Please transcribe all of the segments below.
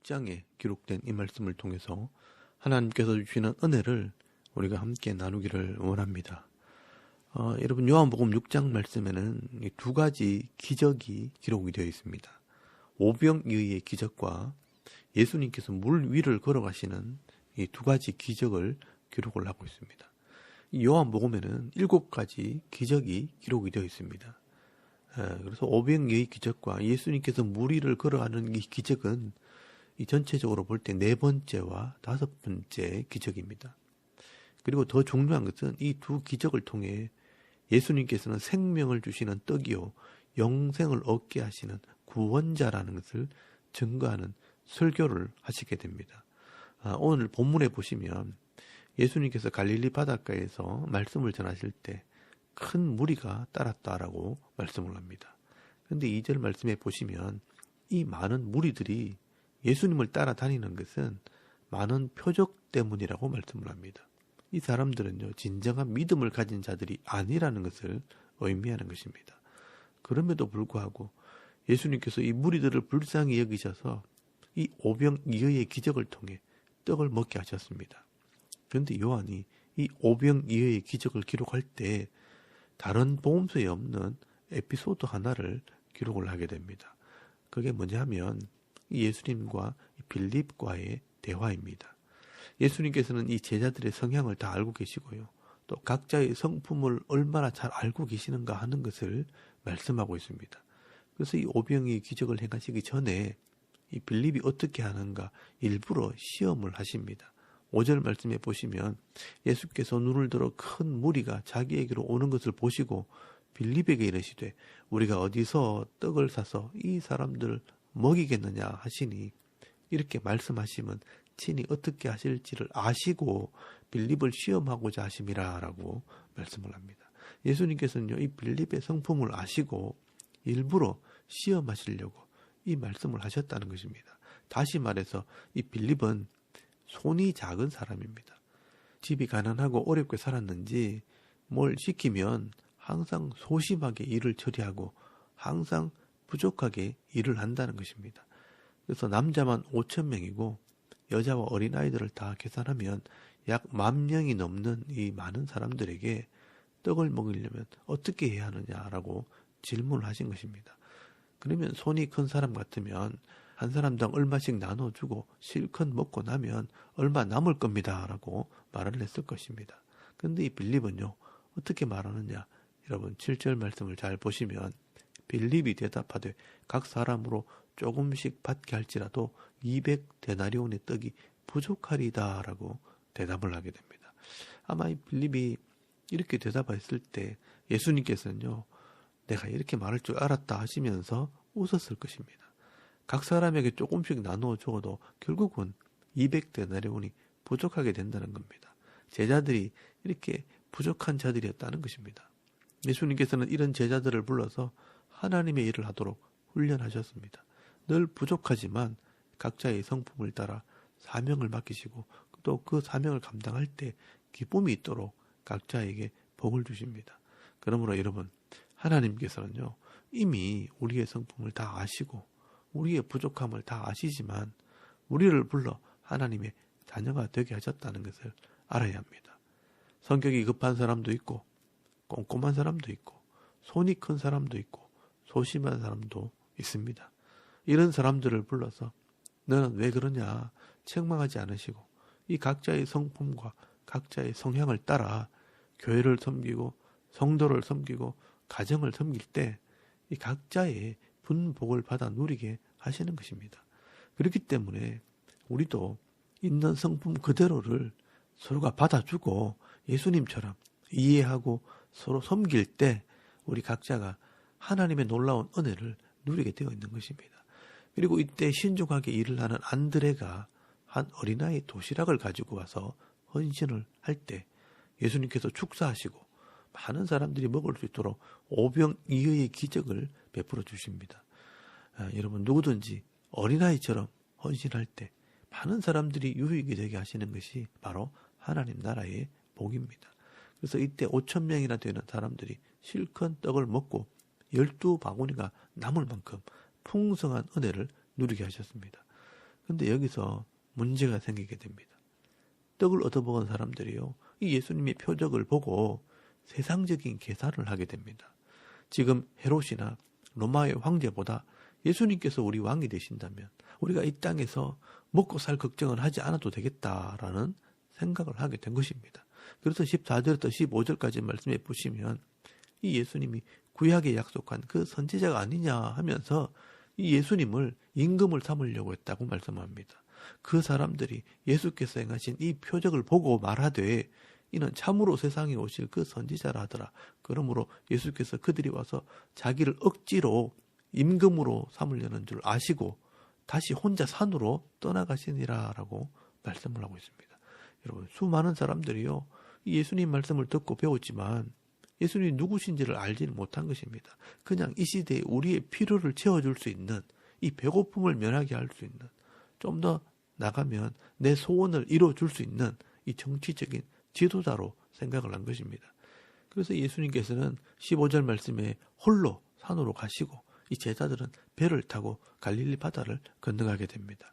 6장에 기록된 이 말씀을 통해서 하나님께서 주시는 은혜를 우리가 함께 나누기를 원합니다. 여러분, 요한복음 6장 말씀에는 이 두 가지 기적이 기록이 되어 있습니다. 오병이어의 기적과 예수님께서 물 위를 걸어가시는 이 두 가지 기적을 기록을 하고 있습니다. 이 요한복음에는 7가지 기적이 기록이 되어 있습니다. 그래서 오병이어의 기적과 예수님께서 물 위를 걸어가는 이 기적은 이 전체적으로 볼 때 4번째와 5번째 기적입니다. 그리고 더 중요한 것은 이 두 기적을 통해 예수님께서는 생명을 주시는 떡이요 영생을 얻게 하시는 구원자라는 것을 증거하는 설교를 하시게 됩니다. 오늘 본문에 보시면 예수님께서 갈릴리 바닷가에서 말씀을 전하실 때 큰 무리가 따랐다라고 말씀을 합니다. 그런데 2절 말씀에 보시면 이 많은 무리들이 예수님을 따라다니는 것은 많은 표적 때문이라고 말씀을 합니다. 이 사람들은요, 진정한 믿음을 가진 자들이 아니라는 것을 의미하는 것입니다. 그럼에도 불구하고 예수님께서 이 무리들을 불쌍히 여기셔서 이 오병이어의 기적을 통해 떡을 먹게 하셨습니다. 그런데 요한이 이 오병이어의 기적을 기록할 때 다른 복음서에 없는 에피소드 하나를 기록을 하게 됩니다. 그게 뭐냐 하면 예수님과 빌립과의 대화입니다. 예수님께서는 이 제자들의 성향을 다 알고 계시고요. 또 각자의 성품을 얼마나 잘 알고 계시는가 하는 것을 말씀하고 있습니다. 그래서 이 오병이의 기적을 행하시기 전에 이 빌립이 어떻게 하는가 일부러 시험을 하십니다. 5절 말씀에 보시면 예수께서 눈을 들어 큰 무리가 자기에게로 오는 것을 보시고 빌립에게 이르시되 우리가 어디서 떡을 사서 이 사람들을 먹이겠느냐 하시니 이렇게 말씀하시면 친히 어떻게 하실지를 아시고 빌립을 시험하고자 하심이라 라고 말씀을 합니다. 예수님께서는요, 이 빌립의 성품을 아시고 일부러 시험하시려고 이 말씀을 하셨다는 것입니다. 다시 말해서 이 빌립은 손이 작은 사람입니다. 집이 가난하고 어렵게 살았는지 뭘 시키면 항상 소심하게 일을 처리하고 항상 부족하게 일을 한다는 것입니다. 그래서 남자만 5,000명이고 여자와 어린아이들을 다 계산하면 약 10,000명이 넘는 이 많은 사람들에게 떡을 먹이려면 어떻게 해야 하느냐라고 질문을 하신 것입니다. 그러면 손이 큰 사람 같으면 한 사람당 얼마씩 나눠주고 실컷 먹고 나면 얼마 남을 겁니다 라고 말을 했을 것입니다. 그런데 이 빌립은요, 어떻게 말하느냐. 여러분 7절 말씀을 잘 보시면 빌립이 대답하되 각 사람으로 조금씩 받게 할지라도 200데나리온의 떡이 부족하리다 라고 대답을 하게 됩니다. 아마 이 빌립이 이렇게 대답했을 때 예수님께서는요, 내가 이렇게 말할 줄 알았다 하시면서 웃었을 것입니다. 각 사람에게 조금씩 나누어 주어도 결국은 200데나리온이 부족하게 된다는 겁니다. 제자들이 이렇게 부족한 자들이었다는 것입니다. 예수님께서는 이런 제자들을 불러서 하나님의 일을 하도록 훈련하셨습니다. 늘 부족하지만 각자의 성품을 따라 사명을 맡기시고 또 그 사명을 감당할 때 기쁨이 있도록 각자에게 복을 주십니다. 그러므로 여러분, 하나님께서는요, 이미 우리의 성품을 다 아시고 우리의 부족함을 다 아시지만 우리를 불러 하나님의 자녀가 되게 하셨다는 것을 알아야 합니다. 성격이 급한 사람도 있고 꼼꼼한 사람도 있고 손이 큰 사람도 있고 소심한 사람도 있습니다. 이런 사람들을 불러서 너는 왜 그러냐 책망하지 않으시고 이 각자의 성품과 각자의 성향을 따라 교회를 섬기고 성도를 섬기고 가정을 섬길 때 이 각자의 분복을 받아 누리게 하시는 것입니다. 그렇기 때문에 우리도 있는 성품 그대로를 서로가 받아주고 예수님처럼 이해하고 서로 섬길 때 우리 각자가 하나님의 놀라운 은혜를 누리게 되어 있는 것입니다. 그리고 이때 신중하게 일을 하는 안드레가 한 어린아이 도시락을 가지고 와서 헌신을 할 때 예수님께서 축사하시고 많은 사람들이 먹을 수 있도록 오병이어의 기적을 베풀어 주십니다. 여러분, 누구든지 어린아이처럼 헌신할 때 많은 사람들이 유익이 되게 하시는 것이 바로 하나님 나라의 복입니다. 그래서 이때 5,000명이나 되는 사람들이 실컷 떡을 먹고 12바구니가 남을 만큼 풍성한 은혜를 누리게 하셨습니다. 근데 여기서 문제가 생기게 됩니다. 떡을 얻어먹은 사람들이요, 이 예수님의 표적을 보고 세상적인 계산을 하게 됩니다. 지금 헤롯이나 로마의 황제보다 예수님께서 우리 왕이 되신다면 우리가 이 땅에서 먹고 살 걱정을 하지 않아도 되겠다라는 생각을 하게 된 것입니다. 그래서 14절부터 15절까지 말씀해 보시면 이 예수님이 구약에 약속한 그 선지자가 아니냐 하면서 이 예수님을 임금을 삼으려고 했다고 말씀합니다. 그 사람들이 예수께서 행하신 이 표적을 보고 말하되 이는 참으로 세상에 오실 그 선지자라 하더라. 그러므로 예수께서 그들이 와서 자기를 억지로 임금으로 삼으려는 줄 아시고 다시 혼자 산으로 떠나가시니라 라고 말씀을 하고 있습니다. 여러분, 수많은 사람들이요, 예수님 말씀을 듣고 배웠지만 예수님이 누구신지를 알지는 못한 것입니다. 그냥 이 시대에 우리의 필요를 채워줄 수 있는, 이 배고픔을 면하게 할 수 있는, 좀 더 나가면 내 소원을 이루어줄 수 있는 이 정치적인 지도자로 생각을 한 것입니다. 그래서 예수님께서는 15절 말씀에 홀로 산으로 가시고 이 제자들은 배를 타고 갈릴리 바다를 건너가게 됩니다.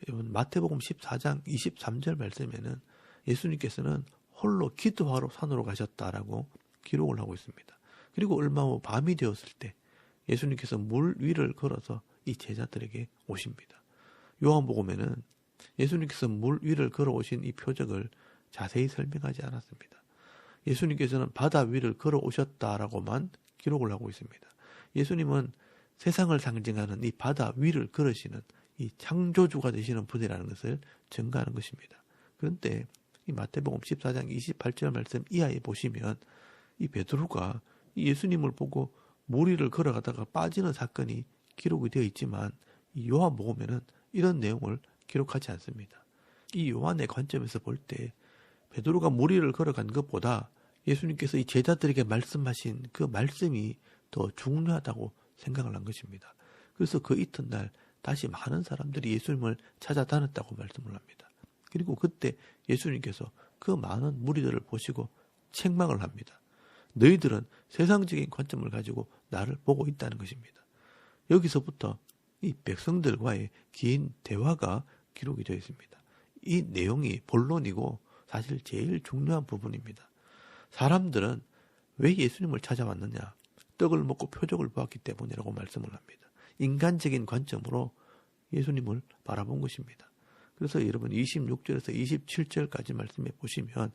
여러분, 마태복음 14장 23절 말씀에는 예수님께서는 홀로 기도하러 산으로 가셨다라고 기록을 하고 있습니다. 그리고 얼마 후 밤이 되었을 때 예수님께서 물 위를 걸어서 이 제자들에게 오십니다. 요한복음에는 예수님께서 물 위를 걸어오신 이 표적을 자세히 설명하지 않았습니다. 예수님께서는 바다 위를 걸어오셨다라고만 기록을 하고 있습니다. 예수님은 세상을 상징하는 이 바다 위를 걸으시는 이 창조주가 되시는 분이라는 것을 증거하는 것입니다. 그런데 이 마태복음 14장 28절 말씀 이하에 보시면 이 베드로가 이 예수님을 보고 물 위를 걸어가다가 빠지는 사건이 기록이 되어 있지만 이 요한복음에는 이런 내용을 기록하지 않습니다. 이 요한의 관점에서 볼 때 베드로가 물 위를 걸어간 것보다 예수님께서 이 제자들에게 말씀하신 그 말씀이 더 중요하다고 생각을 한 것입니다. 그래서 그 이튿날 다시 많은 사람들이 예수님을 찾아다녔다고 말씀을 합니다. 그리고 그때 예수님께서 그 많은 무리들을 보시고 책망을 합니다. 너희들은 세상적인 관점을 가지고 나를 보고 있다는 것입니다. 여기서부터 이 백성들과의 긴 대화가 기록이 되어 있습니다. 이 내용이 본론이고 사실 제일 중요한 부분입니다. 사람들은 왜 예수님을 찾아왔느냐? 떡을 먹고 표적을 보았기 때문이라고 말씀을 합니다. 인간적인 관점으로 예수님을 바라본 것입니다. 그래서 여러분 26절에서 27절까지 말씀해 보시면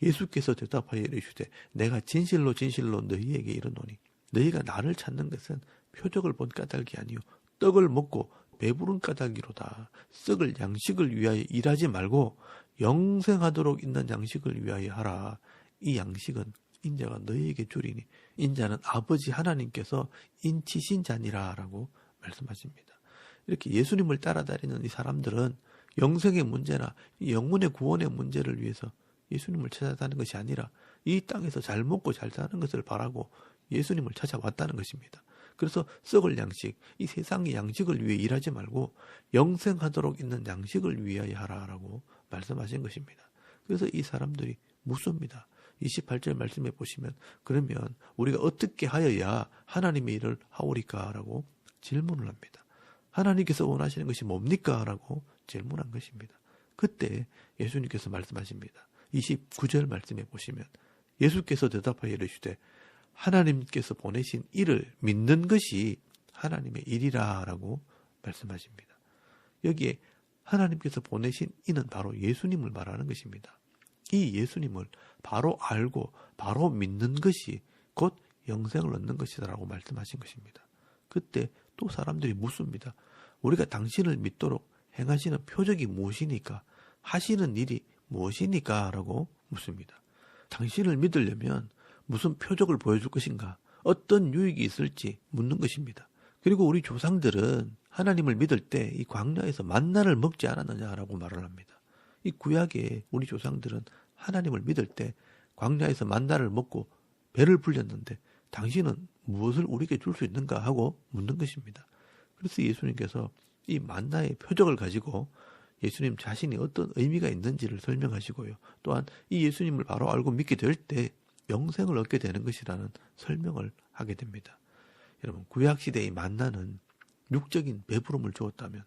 예수께서 대답하여 이르시되 내가 진실로 진실로 너희에게 이르노니 너희가 나를 찾는 것은 표적을 본 까닭이 아니요 떡을 먹고 배부른 까닭이로다. 썩을 양식을 위하여 일하지 말고 영생하도록 있는 양식을 위하여 하라. 이 양식은 인자가 너희에게 주리니 인자는 아버지 하나님께서 인치신 자니라 라고 말씀하십니다. 이렇게 예수님을 따라다니는 이 사람들은 영생의 문제나 영혼의 구원의 문제를 위해서 예수님을 찾아다니는 것이 아니라 이 땅에서 잘 먹고 잘 사는 것을 바라고 예수님을 찾아왔다는 것입니다. 그래서 썩을 양식, 이 세상의 양식을 위해 일하지 말고 영생하도록 있는 양식을 위하여 하라라고 말씀하신 것입니다. 그래서 이 사람들이 묻습니다. 28절 말씀해 보시면 그러면 우리가 어떻게 하여야 하나님의 일을 하오리까? 라고 질문을 합니다. 하나님께서 원하시는 것이 뭡니까? 라고 질문한 것입니다. 그때 예수님께서 말씀하십니다. 29절 말씀해 보시면 예수께서 대답하여 이르시되 하나님께서 보내신 일을 믿는 것이 하나님의 일이라 라고 말씀하십니다. 여기에 하나님께서 보내신 이는 바로 예수님을 말하는 것입니다. 이 예수님을 바로 알고 바로 믿는 것이 곧 영생을 얻는 것이다라고 말씀하신 것입니다. 그때 또 사람들이 묻습니다. 우리가 당신을 믿도록 행하시는 표적이 무엇이니까? 하시는 일이 무엇이니까? 라고 묻습니다. 당신을 믿으려면 무슨 표적을 보여줄 것인가? 어떤 유익이 있을지 묻는 것입니다. 그리고 우리 조상들은 하나님을 믿을 때 이 광야에서 만나를 먹지 않았느냐라고 말을 합니다. 이 구약에 우리 조상들은 하나님을 믿을 때 광야에서 만나를 먹고 배를 불렸는데 당신은 무엇을 우리에게 줄 수 있는가 하고 묻는 것입니다. 그래서 예수님께서 이 만나의 표적을 가지고 예수님 자신이 어떤 의미가 있는지를 설명하시고요. 또한 이 예수님을 바로 알고 믿게 될 때 영생을 얻게 되는 것이라는 설명을 하게 됩니다. 여러분, 구약시대의 만나는 육적인 배부름을 주었다면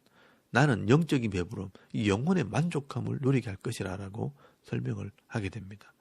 나는 영적인 배부름, 이 영혼의 만족함을 누리게 할 것이라고 설명을 하게 됩니다.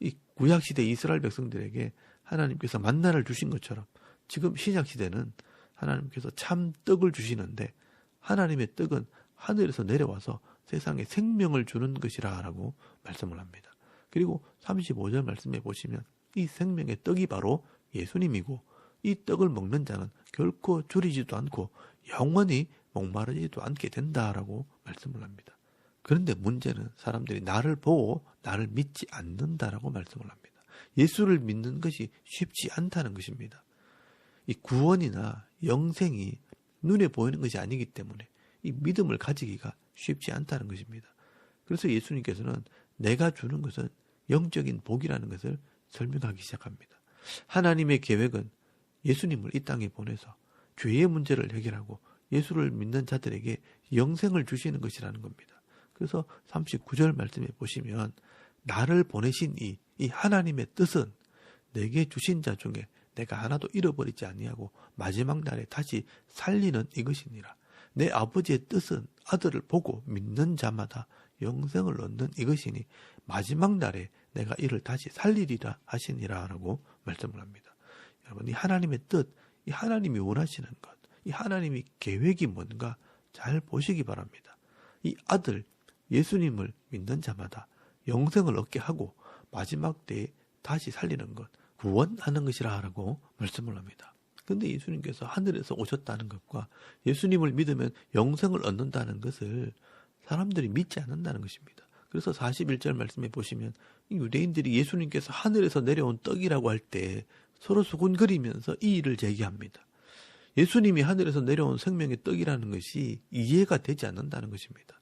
이 구약시대 이스라엘 백성들에게 하나님께서 만나를 주신 것처럼 지금 신약시대는 하나님께서 참 떡을 주시는데 하나님의 떡은 하늘에서 내려와서 세상에 생명을 주는 것이라고 말씀을 합니다. 그리고 35절 말씀에 보시면 이 생명의 떡이 바로 예수님이고 이 떡을 먹는 자는 결코 줄이지도 않고 영원히 목마르지도 않게 된다라고 말씀을 합니다. 그런데 문제는 사람들이 나를 보고 나를 믿지 않는다라고 말씀을 합니다. 예수를 믿는 것이 쉽지 않다는 것입니다. 이 구원이나 영생이 눈에 보이는 것이 아니기 때문에 이 믿음을 가지기가 쉽지 않다는 것입니다. 그래서 예수님께서는 내가 주는 것은 영적인 복이라는 것을 설명하기 시작합니다. 하나님의 계획은 예수님을 이 땅에 보내서 죄의 문제를 해결하고 예수를 믿는 자들에게 영생을 주시는 것이라는 겁니다. 그래서 39절 말씀에 보시면 나를 보내신 이 하나님의 뜻은 내게 주신 자 중에 내가 하나도 잃어버리지 아니하고 마지막 날에 다시 살리는 이것이니라. 내 아버지의 뜻은 아들을 보고 믿는 자마다 영생을 얻는 이것이니 마지막 날에 내가 이를 다시 살리리라 하시니라 라고 말씀을 합니다. 여러분, 이 하나님의 뜻, 이 하나님이 원하시는 것, 이 하나님의 계획이 뭔가 잘 보시기 바랍니다. 이 아들 예수님을 믿는 자마다 영생을 얻게 하고 마지막 때에 다시 살리는 것, 구원하는 것이라고 말씀을 합니다. 그런데 예수님께서 하늘에서 오셨다는 것과 예수님을 믿으면 영생을 얻는다는 것을 사람들이 믿지 않는다는 것입니다. 그래서 41절 말씀에 보시면 유대인들이 예수님께서 하늘에서 내려온 떡이라고 할 때 서로 수군거리면서 이 일을 제기합니다. 예수님이 하늘에서 내려온 생명의 떡이라는 것이 이해가 되지 않는다는 것입니다.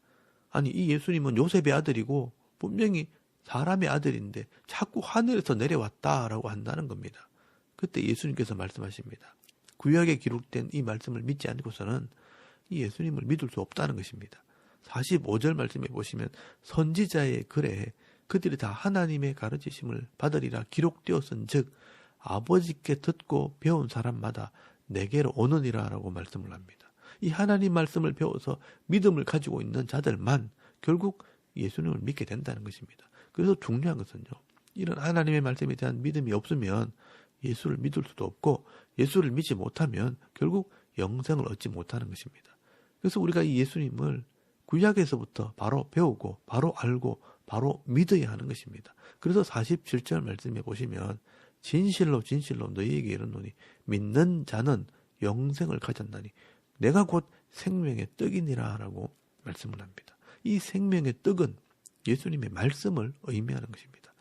아니, 이 예수님은 요셉의 아들이고 분명히 사람의 아들인데 자꾸 하늘에서 내려왔다라고 한다는 겁니다. 그때 예수님께서 말씀하십니다. 구약에 기록된 이 말씀을 믿지 않고서는 이 예수님을 믿을 수 없다는 것입니다. 45절 말씀에 보시면 선지자의 글에 그들이 다 하나님의 가르치심을 받으리라 기록되었은 즉 아버지께 듣고 배운 사람마다 내게로 오느니라 라고 말씀을 합니다. 이 하나님 말씀을 배워서 믿음을 가지고 있는 자들만 결국 예수님을 믿게 된다는 것입니다. 그래서 중요한 것은요, 이런 하나님의 말씀에 대한 믿음이 없으면 예수를 믿을 수도 없고 예수를 믿지 못하면 결국 영생을 얻지 못하는 것입니다. 그래서 우리가 이 예수님을 구약에서부터 바로 배우고 바로 알고 바로 믿어야 하는 것입니다. 그래서 47절 말씀에 보시면 진실로 진실로 너희에게 이르노니 믿는 자는 영생을 가졌나니 내가 곧 생명의 떡이니라 라고 말씀을 합니다. 이 생명의 떡은 예수님의 말씀을 의미하는 것입니다.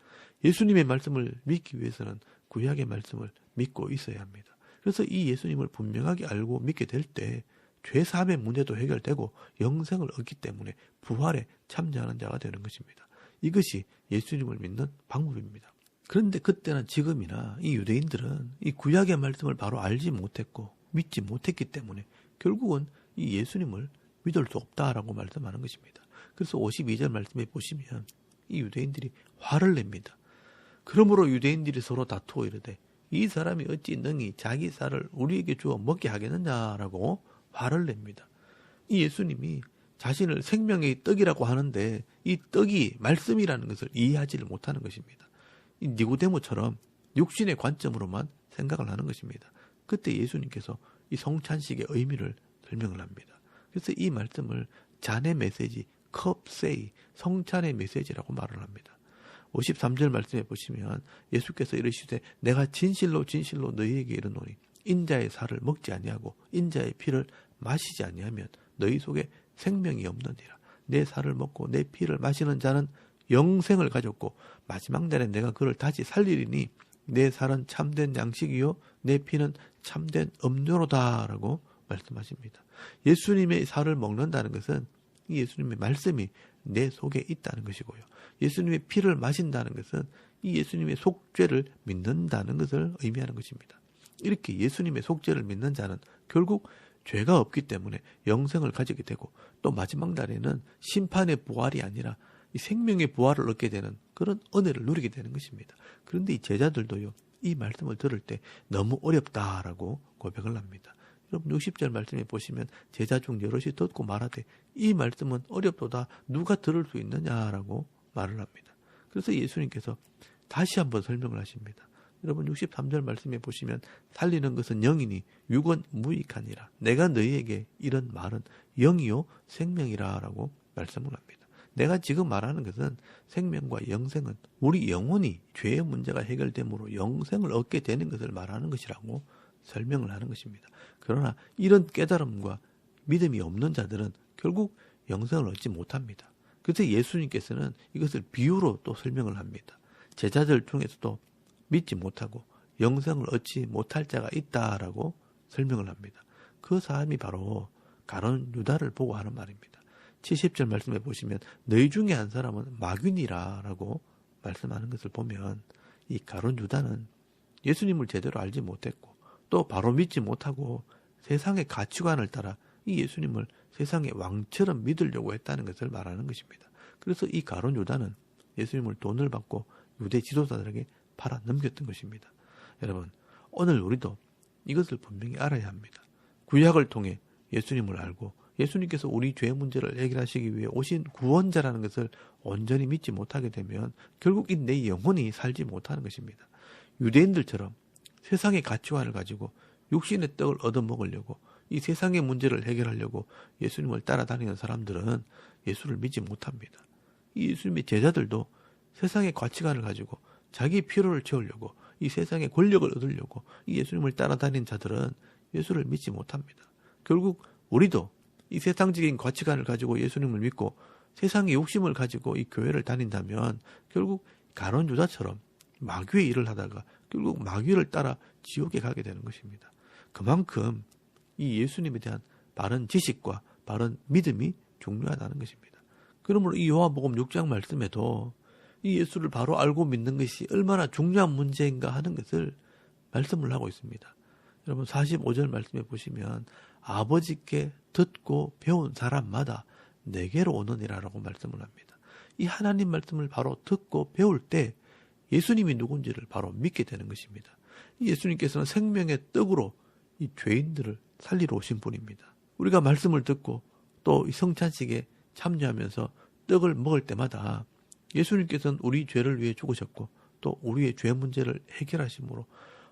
예수님의 말씀을 믿기 위해서는 구약의 말씀을 믿고 있어야 합니다. 그래서 이 예수님을 분명하게 알고 믿게 될 때 죄사함의 문제도 해결되고 영생을 얻기 때문에 부활에 참여하는 자가 되는 것입니다. 이것이 예수님을 믿는 방법입니다. 그런데 그때나 지금이나 이 유대인들은 이 구약의 말씀을 바로 알지 못했고 믿지 못했기 때문에 결국은 이 예수님을 믿을 수 없다라고 말씀하는 것입니다. 그래서 52절 말씀에 보시면 이 유대인들이 화를 냅니다. 그러므로 유대인들이 서로 다투어 이르되 이 사람이 어찌 능히 자기 살을 우리에게 주어 먹게 하겠느냐라고 화를 냅니다. 이 예수님이 자신을 생명의 떡이라고 하는데 이 떡이 말씀이라는 것을 이해하지를 못하는 것입니다. 이 니고데모처럼 육신의 관점으로만 생각을 하는 것입니다. 그때 예수님께서 이 성찬식의 의미를 설명을 합니다. 그래서 이 말씀을 잔의 메시지, 컵세이, 성찬의 메시지라고 말을 합니다. 53절 말씀에 보시면 예수께서 이르시되 내가 진실로 진실로 너희에게 이르노니 인자의 살을 먹지 아니하고 인자의 피를 마시지 아니하면 너희 속에 생명이 없느니라. 내 살을 먹고 내 피를 마시는 자는 영생을 가졌고 마지막 날에 내가 그를 다시 살리리니 내 살은 참된 양식이요 내 피는 참된 음료로다 라고 말씀하십니다. 예수님의 살을 먹는다는 것은 이 예수님의 말씀이 내 속에 있다는 것이고요. 예수님의 피를 마신다는 것은 이 예수님의 속죄를 믿는다는 것을 의미하는 것입니다. 이렇게 예수님의 속죄를 믿는 자는 결국 죄가 없기 때문에 영생을 가지게 되고 또 마지막 날에는 심판의 부활이 아니라 이 생명의 부활을 얻게 되는 그런 은혜를 누리게 되는 것입니다. 그런데 이 제자들도요, 이 말씀을 들을 때 너무 어렵다라고 고백을 합니다. 여러분 60절 말씀에 보시면 제자 중 여럿이 듣고 말하되 이 말씀은 어렵도다 누가 들을 수 있느냐라고 말을 합니다. 그래서 예수님께서 다시 한번 설명을 하십니다. 여러분 63절 말씀에 보시면 살리는 것은 영이니 육은 무익하니라. 내가 너희에게 이런 말은 영이요 생명이라 라고 말씀을 합니다. 내가 지금 말하는 것은 생명과 영생은 우리 영혼이 죄의 문제가 해결됨으로 영생을 얻게 되는 것을 말하는 것이라고 설명을 하는 것입니다. 그러나 이런 깨달음과 믿음이 없는 자들은 결국 영생을 얻지 못합니다. 그래서 예수님께서는 이것을 비유로 또 설명을 합니다. 제자들 중에서도 믿지 못하고 영생을 얻지 못할 자가 있다라고 설명을 합니다. 그 사람이 바로 가룟 유다를 보고 하는 말입니다. 70절 말씀에 보시면 너희 중에 한 사람은 마귀니라라고 말씀하는 것을 보면 이 가룟 유다는 예수님을 제대로 알지 못했고 또 바로 믿지 못하고 세상의 가치관을 따라 이 예수님을 세상의 왕처럼 믿으려고 했다는 것을 말하는 것입니다. 그래서 이 가룟 유다는 예수님을 돈을 받고 유대 지도자들에게 팔아 넘겼던 것입니다. 여러분, 오늘 우리도 이것을 분명히 알아야 합니다. 구약을 통해 예수님을 알고 예수님께서 우리 죄 문제를 해결하시기 위해 오신 구원자라는 것을 온전히 믿지 못하게 되면 결국 이 내 영혼이 살지 못하는 것입니다. 유대인들처럼 세상의 가치관을 가지고 육신의 떡을 얻어먹으려고 이 세상의 문제를 해결하려고 예수님을 따라다니는 사람들은 예수를 믿지 못합니다. 이 예수님의 제자들도 세상의 가치관을 가지고 자기 필요를 채우려고 이 세상의 권력을 얻으려고 이 예수님을 따라다니는 자들은 예수를 믿지 못합니다. 결국 우리도 이 세상적인 가치관을 가지고 예수님을 믿고 세상의 욕심을 가지고 이 교회를 다닌다면 결국 가룟 유다처럼 마귀의 일을 하다가 결국 마귀를 따라 지옥에 가게 되는 것입니다. 그만큼 이 예수님에 대한 바른 지식과 바른 믿음이 중요하다는 것입니다. 그러므로 이 요한복음 6장 말씀에도 이 예수를 바로 알고 믿는 것이 얼마나 중요한 문제인가 하는 것을 말씀을 하고 있습니다. 여러분 45절 말씀에 보시면 아버지께 듣고 배운 사람마다 내게로 오느니라라고 말씀을 합니다. 이 하나님 말씀을 바로 듣고 배울 때 예수님이 누군지를 바로 믿게 되는 것입니다. 이 예수님께서는 생명의 떡으로 이 죄인들을 살리러 오신 분입니다. 우리가 말씀을 듣고 또 이 성찬식에 참여하면서 떡을 먹을 때마다 예수님께서는 우리 죄를 위해 죽으셨고 또 우리의 죄 문제를 해결하심으로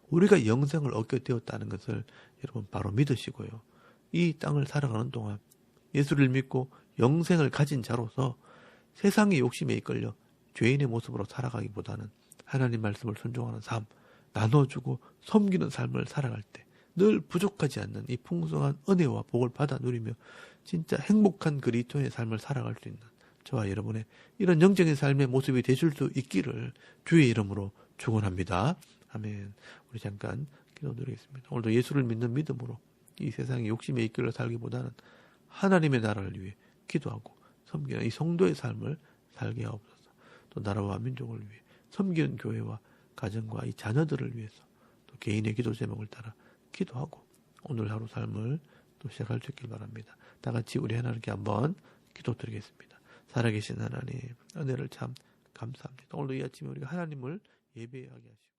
우리가 영생을 얻게 되었다는 것을 여러분 바로 믿으시고요. 이 땅을 살아가는 동안 예수를 믿고 영생을 가진 자로서 세상의 욕심에 이끌려 죄인의 모습으로 살아가기보다는 하나님 말씀을 순종하는 삶, 나눠주고 섬기는 삶을 살아갈 때 늘 부족하지 않는 이 풍성한 은혜와 복을 받아 누리며 진짜 행복한 그리스도인의 삶을 살아갈 수 있는 저와 여러분의 이런 영적인 삶의 모습이 되실 수 있기를 주의 이름으로 축원합니다. 아멘. 우리 잠깐 기도드리겠습니다. 오늘도 예수를 믿는 믿음으로 이 세상의 욕심에 이끌려 살기보다는 하나님의 나라를 위해 기도하고 섬기는 이 성도의 삶을 살게 하옵소서. 또 나라와 민족을 위해 섬기는 교회와 가정과 이 자녀들을 위해서 또 개인의 기도 제목을 따라 기도하고 오늘 하루 삶을 또 시작할 수 있길 바랍니다. 다 같이 우리 하나님께 한번 기도드리겠습니다. 살아계신 하나님, 은혜를 참 감사합니다. 오늘도 이 아침에 우리가 하나님을 예배하게 하시고